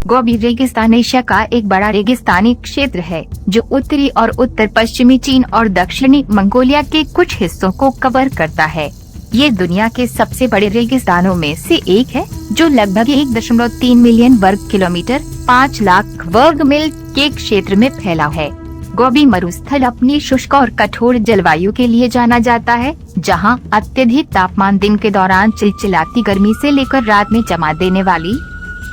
गोबी रेगिस्तान एशिया का एक बड़ा रेगिस्तानी क्षेत्र है जो उत्तरी और उत्तर पश्चिमी चीन और दक्षिणी मंगोलिया के कुछ हिस्सों को कवर करता है। ये दुनिया के सबसे बड़े रेगिस्तानों में से एक है जो लगभग 1.3 मिलियन वर्ग किलोमीटर 5 लाख वर्ग मील के क्षेत्र में फैला है। गोबी मरुस्थल अपनी शुष्क और कठोर जलवायु के लिए जाना जाता है, जहां अत्यधिक तापमान दिन के दौरान चिलचिलाती गर्मी से लेकर रात में जमा देने वाली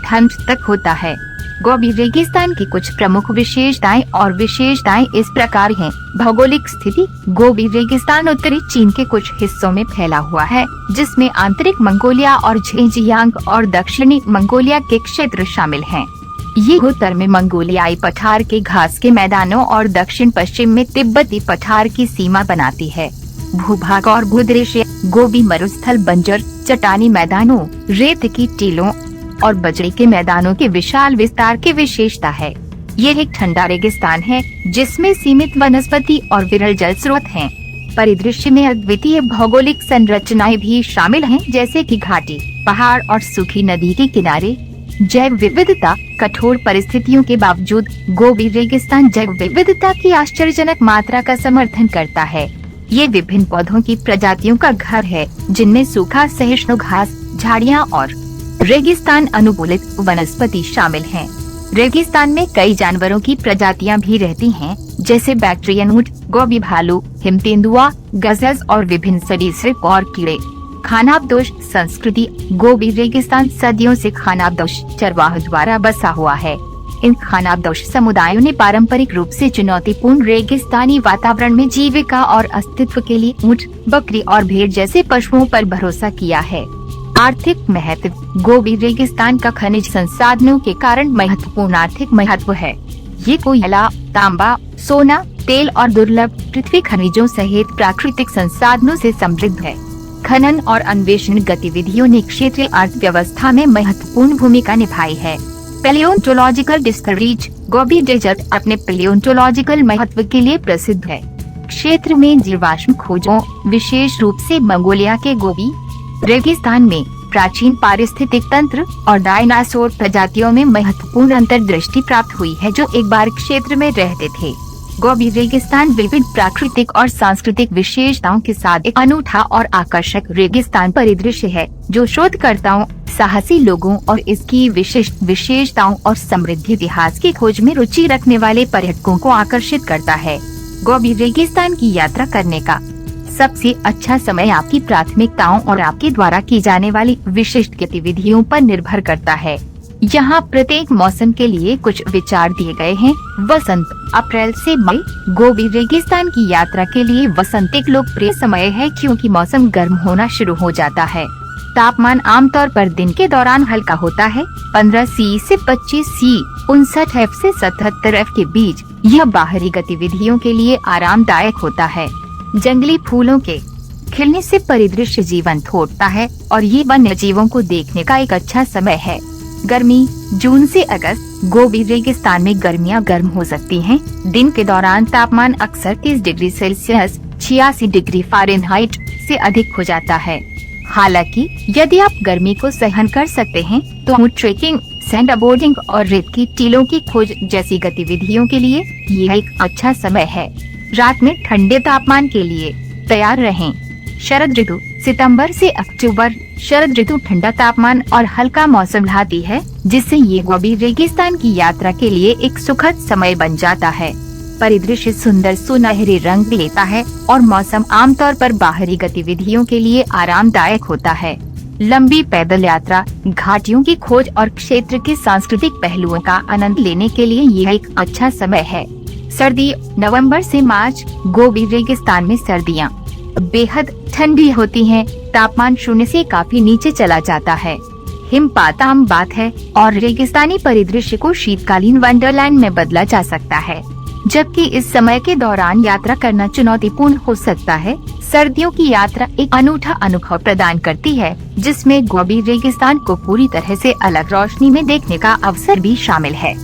ठंड तक होता है। गोबी रेगिस्तान की कुछ प्रमुख विशेषताएं इस प्रकार हैं। भौगोलिक स्थिति। गोबी रेगिस्तान उत्तरी चीन के कुछ हिस्सों में फैला हुआ है, जिसमें आंतरिक मंगोलिया और झेजियांग और दक्षिणी मंगोलिया के क्षेत्र शामिल हैं। ये उत्तर में मंगोलियाई पठार के घास के मैदानों और दक्षिण पश्चिम में तिब्बती पठार की सीमा बनाती है। भूभाग और भूदृश्य। गोबी मरुस्थल बंजर चट्टानी मैदानों, रेत की टीलों और बजरी के मैदानों के विशाल विस्तार की विशेषता है। यह एक ठंडा रेगिस्तान है जिसमें सीमित वनस्पति और विरल जल स्रोत हैं। परिदृश्य में अद्वितीय भौगोलिक संरचनाएं भी शामिल हैं, जैसे कि घाटी, पहाड़ और सूखी नदी के किनारे। जैव विविधता। कठोर परिस्थितियों के बावजूद गोबी रेगिस्तान जैव विविधता की आश्चर्यजनक मात्रा का समर्थन करता है। ये विभिन्न पौधों की प्रजातियों का घर है, जिनमें सूखा सहिष्णु घास, झाड़ियाँ और रेगिस्तान अनुकूलित वनस्पति शामिल हैं। रेगिस्तान में कई जानवरों की प्रजातियां भी रहती हैं, जैसे बैक्ट्रियन ऊंट, गोबी भालू, हिमतेंदुआ, गजज और विभिन्न सरीसृप और कीड़े। खानाबदोश संस्कृति। गोबी रेगिस्तान सदियों से खानाबदोश चरवाहों द्वारा बसा हुआ है। इन खानाबदोश समुदायों ने पारंपरिक रूप से चुनौतीपूर्ण रेगिस्तानी वातावरण में जीविका और अस्तित्व के लिए ऊंट, बकरी और भेड़ जैसे पशुओं पर भरोसा किया है। आर्थिक महत्व। गोबी रेगिस्तान का खनिज संसाधनों के कारण महत्वपूर्ण आर्थिक महत्व है। ये कोयला, तांबा, सोना, तेल और दुर्लभ पृथ्वी खनिजों सहित प्राकृतिक संसाधनों से समृद्ध है। खनन और अन्वेषण गतिविधियों ने क्षेत्रीय अर्थव्यवस्था में महत्वपूर्ण भूमिका निभाई है। Palaeontological discoveries. गोबी डेजर्ट अपने पैलियोंटोलॉजिकल महत्व के लिए प्रसिद्ध है। क्षेत्र में जीवाश्म खोजों, विशेष रूप से मंगोलिया के गोबी रेगिस्तान में प्राचीन पारिस्थितिक तंत्र और डायनासोर प्रजातियों में महत्वपूर्ण अंतर्दृष्टि प्राप्त हुई है, जो एक बार क्षेत्र में रहते थे। गोबी रेगिस्तान विविध प्राकृतिक और सांस्कृतिक विशेषताओं के साथ एक अनूठा और आकर्षक रेगिस्तान परिदृश्य है, जो शोधकर्ताओं, साहसी लोगों और इसकी विशिष्ट विशेषताओं और समृद्ध इतिहास की खोज में रुचि रखने वाले पर्यटकों को आकर्षित करता है। गोबी रेगिस्तान की यात्रा करने का सबसे अच्छा समय आपकी प्राथमिकताओं और आपके द्वारा की जाने वाली विशिष्ट गतिविधियों पर निर्भर करता है। यहाँ प्रत्येक मौसम के लिए कुछ विचार दिए गए हैं। वसंत, अप्रैल से मई। गोबी रेगिस्तान की यात्रा के लिए वसंत एक लोकप्रिय समय है, क्योंकि मौसम गर्म होना शुरू हो जाता है। तापमान आमतौर पर दिन के दौरान हल्का होता है, 15 सी से 25 सी, 59 F से 77 F के बीच। यह बाहरी गतिविधियों के लिए आरामदायक होता है। जंगली फूलों के खिलने से परिदृश्य जीवंत होता है और ये वन्य जीवों को देखने का एक अच्छा समय है। गर्मी, जून से अगस्त। गोबी रेगिस्तान में गर्मियां गर्म हो सकती हैं। दिन के दौरान तापमान अक्सर 30 डिग्री सेल्सियस 86 डिग्री फ़ारेनहाइट से अधिक हो जाता है। हालांकि यदि आप गर्मी को सहन कर सकते हैं, तो ट्रेकिंग, सैंडबोर्डिंग और रेत की टीलों की खोज जैसी गतिविधियों के लिए यह एक अच्छा समय है। रात में ठंडे तापमान के लिए तैयार रहें। शरद ऋतु, सितंबर से अक्टूबर। शरद ऋतु ठंडा तापमान और हल्का मौसम लाती है, जिससे ये गोबी रेगिस्तान की यात्रा के लिए एक सुखद समय बन जाता है। परिदृश्य सुंदर सुनहरे रंग लेता है और मौसम आमतौर पर बाहरी गतिविधियों के लिए आरामदायक होता है। लंबी पैदल यात्रा, घाटियों की खोज और क्षेत्र के सांस्कृतिक पहलुओं का आनंद लेने के लिए यह एक अच्छा समय है। सर्दी, नवंबर से मार्च। गोबी रेगिस्तान में सर्दियाँ बेहद ठंडी होती हैं। तापमान 0 से काफी नीचे चला जाता है। हिमपात आम बात है और रेगिस्तानी परिदृश्य को शीतकालीन वंडरलैंड में बदला जा सकता है, जबकि इस समय के दौरान यात्रा करना चुनौतीपूर्ण हो सकता है। सर्दियों की यात्रा एक अनूठा अनुभव प्रदान करती है, जिसमें गोबी रेगिस्तान को पूरी तरह से अलग रोशनी में देखने का अवसर भी शामिल है।